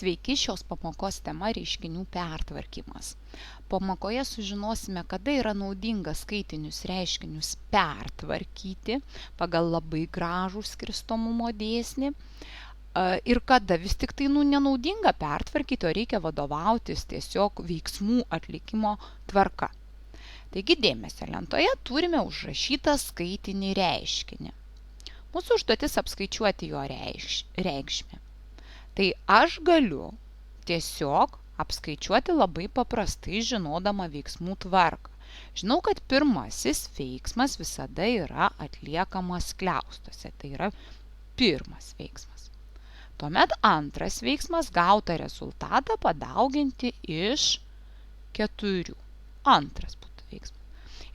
Sveiki, šios pamokos tema reiškinių pertvarkymas. Pamokoje sužinosime, kada yra naudinga skaitinius reiškinius pertvarkyti pagal labai gražų skirstomumo dėsnį ir kada vis tik tai nenaudinga pertvarkyti, o reikia vadovautis tiesiog veiksmų atlikimo tvarka. Taigi dėmesio lentoje turime užrašytą skaitinį reiškinį. Mūsų užduotis apskaičiuoti jo reikšmę. Tai aš galiu tiesiog apskaičiuoti labai paprastai, žinodama veiksmų tvarką. Žinau, kad pirmasis veiksmas visada yra atliekamas skliaustuose. Tai yra pirmas veiksmas. Tuomet antras veiksmas gautą rezultatą padauginti iš 4. Antras būtų veiksmas.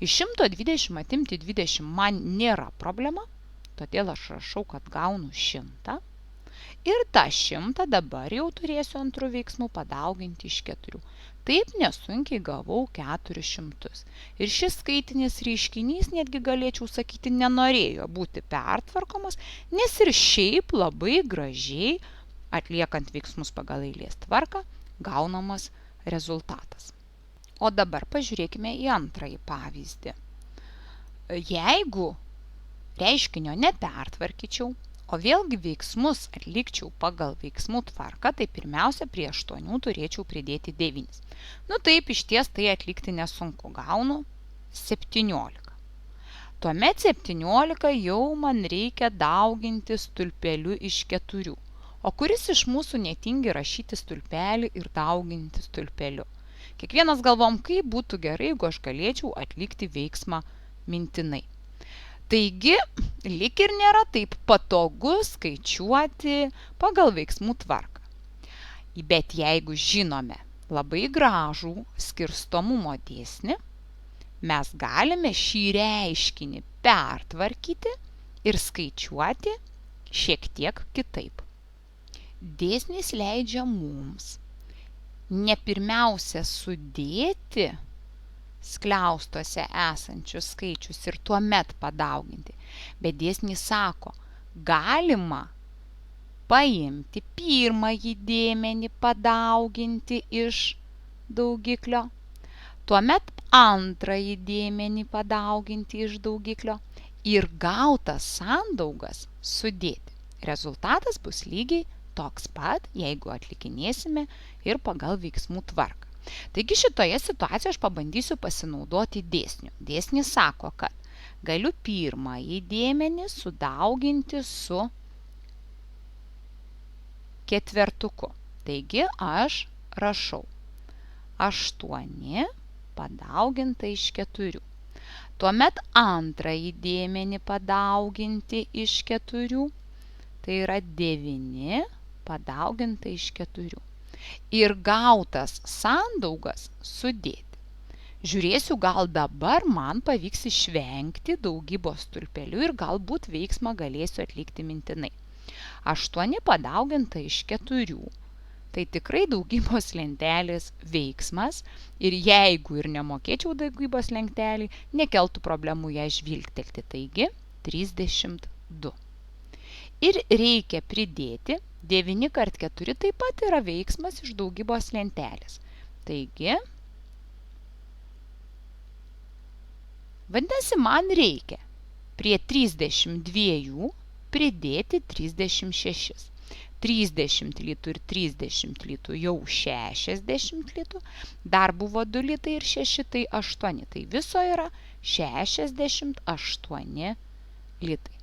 Iš 120 atimti 20 man nėra problema, todėl aš rašau, kad gaunu 100. Ir tą 100 dabar jau turėsiu antrų veiksmų padauginti iš 4. Taip nesunkiai gavau 400. Ir šis skaitinis reiškinys, netgi galėčiau sakyti, nenorėjo būti pertvarkomas, nes ir šiaip labai gražiai, atliekant veiksmus pagal eilės tvarką, gaunamas rezultatas. O dabar pažiūrėkime į antrąjį pavyzdį. Jeigu reiškinio nepertvarkyčiau, o vėlgi veiksmus atlikčiau pagal veiksmų tvarką, tai pirmiausia prie 8 turėčiau pridėti 9. Taip, iš ties tai atlikti nesunku. Gaunu 17. Tuomet 17 jau man reikia dauginti stulpeliu iš 4. O kuris iš mūsų netingi rašyti stulpelį ir dauginti stulpeliu? Kiekvienas galvom, kaip būtų gerai, jeigu aš galėčiau atlikti veiksmą mintinai. Taigi, lyg ir nėra taip patogu skaičiuoti pagal veiksmų tvarką. Bet jeigu žinome labai gražų skirstomumo dėsnį, mes galime šį reiškinį pertvarkyti ir skaičiuoti šiek tiek kitaip. Dėsnis leidžia mums ne pirmiausia sudėti skliaustuose esančius skaičius ir tuomet padauginti. Bet dėsnis sako, galima paimti pirmąjį dėmenį, padauginti iš daugiklio, tuomet antrąjį dėmenį padauginti iš daugiklio ir gautas sandaugas sudėti. Rezultatas bus lygiai toks pat, jeigu atlikinėsime ir pagal veiksmų tvarką. Taigi šitoje situacijoje aš pabandysiu pasinaudoti dėsniu. Dėsnis sako, kad galiu pirmąjį dėmenį sudauginti su ketvertuku. Taigi aš rašau 8 padauginta iš 4. Tuomet antrąjį dėmenį padauginti iš 4. Tai yra 9 padauginta iš 4. Ir gautas sandaugas sudėti. Žiūrėsiu, gal dabar man pavyks išvengti daugybos stulpelių ir galbūt veiksmą galėsiu atlikti mintinai. 8 padauginta iš 4. Tai tikrai daugybos lentelės veiksmas ir jeigu ir nemokėčiau daugybos lentelį, nekeltų problemų ją žvilgtelti. Taigi 32. Ir reikia pridėti 9 kart 4 taip pat yra veiksmas iš daugybos lentelės. Taigi, vadinasi, man reikia prie 32 pridėti 36. 30 litų ir 30 litų jau 60 litų, dar buvo 2 litai ir 6, tai 8. Tai viso yra 68 litai.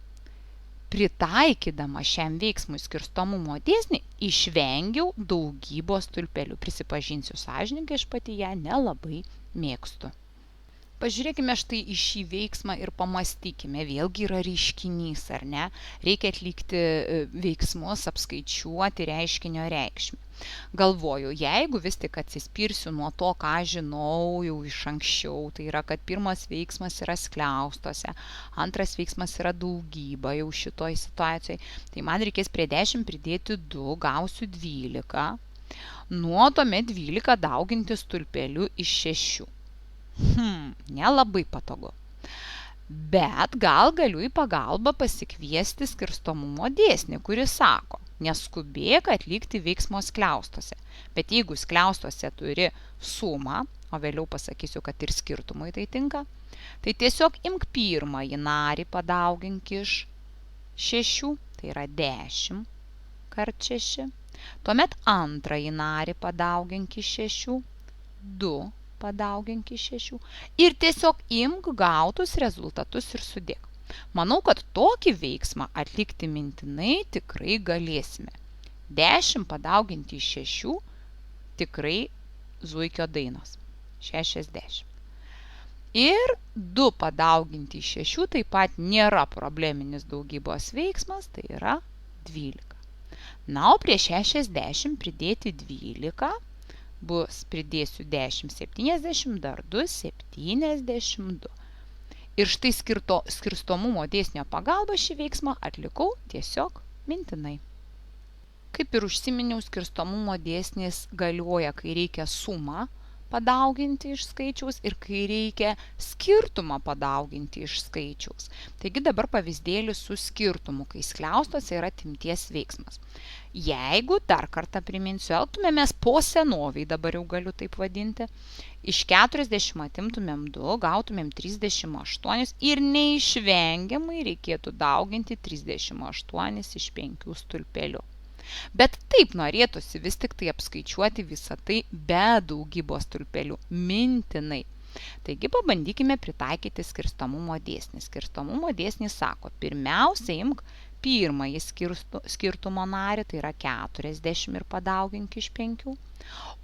Pritaikydama šiam veiksmui skirstomumo dėsnį, išvengiau daugybos stulpelių. Prisipažinsiu sąžiningai, aš pati ją nelabai mėgstu. Pažiūrėkime štai į šį veiksmą ir pamastykime. Vėlgi yra reiškinys, ar ne? Reikia atlikti veiksmus, apskaičiuoti reiškinio reikšmę. Galvoju, jeigu vis tik atsispirsiu nuo to, ką žinau jau iš anksčiau, tai yra, kad pirmas veiksmas yra skliaustuose, antras veiksmas yra daugyba jau šitoj situacijai, tai man reikės prie 10 pridėti 2, gausiu 12. Nuo tuomet 12 dauginti stulpeliu iš 6. Nelabai patogu. Bet gal galiu į pagalbą pasikviesti skirstomumo dėsnį, kuris sako, Neskubėk atlikti veiksmo skliaustuose. Bet jeigu skliaustuose turi sumą, o vėliau pasakysiu, kad ir skirtumai tai tinka, tai tiesiog imk pirmąjį narį padaugink iš 6, tai yra 10 kart 6. Tuomet antrąjį narį padaugink iš 6, 2 padaugink iš 6 ir tiesiog imk gautus rezultatus ir sudėk. Manau, kad tokį veiksmą atlikti mintinai tikrai galėsime. 10 padauginti iš 6 tikrai zuikio dainos. 60. Ir 2 padauginti iš 6 taip pat nėra probleminis daugybos veiksmas, tai yra 12. Na, o prie 60 pridėti 12 bus, pridėsiu 10, 70, dar 2, 72. Ir štai skirstomumo dėsnio pagalba šį veiksmą atlikau tiesiog mintinai. Kaip ir užsiminiau, skirstomumo dėsnis galioja, kai reikia sumą padauginti iš skaičiaus ir kai reikia skirtumą padauginti iš skaičiaus. Taigi dabar pavyzdėlis su skirtumu, kai skliaustuose yra atimties veiksmas. Jeigu, dar kartą priminsiu, elgtumėmės po senoviai, dabar jau galiu taip vadinti, iš 40 atimtumėm 2, gautumėm 38 ir neišvengiamai reikėtų dauginti 38 iš 5 stulpelių. Bet taip norėtųsi vis tik tai apskaičiuoti visą tai be daugybos stulpelių, mintinai. Taigi pabandykime pritaikyti skirstomumo dėsnį. Skirstomumo dėsnis sako, pirmiausia imk pirmąjį skirtumo narį, tai yra 40 ir padaugink iš 5,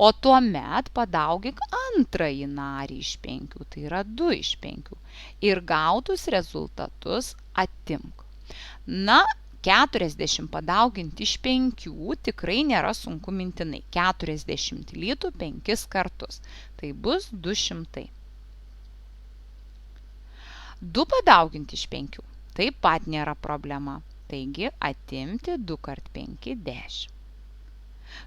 o tuomet padaugink antrąjį narį iš 5, tai yra 2 iš 5 ir gautus rezultatus atimk. Na, 40 padauginti iš 5 tikrai nėra sunku mintinai. 40 litų 5 kartus. Tai bus 200. 2 padauginti iš 5 taip pat nėra problema. Taigi atimti 2 kart 5 – 10.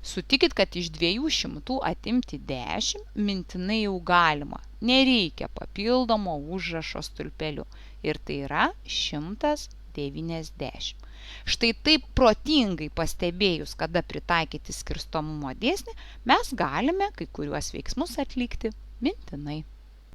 Sutikit, kad iš 200 atimti 10 mintinai jau galima. Nereikia papildomo užrašo stulpelių. Ir tai yra 190. Štai taip protingai pastebėjus, kada pritaikyti skirstomumo dėsnį, mes galime kai kuriuos veiksmus atlikti mintinai.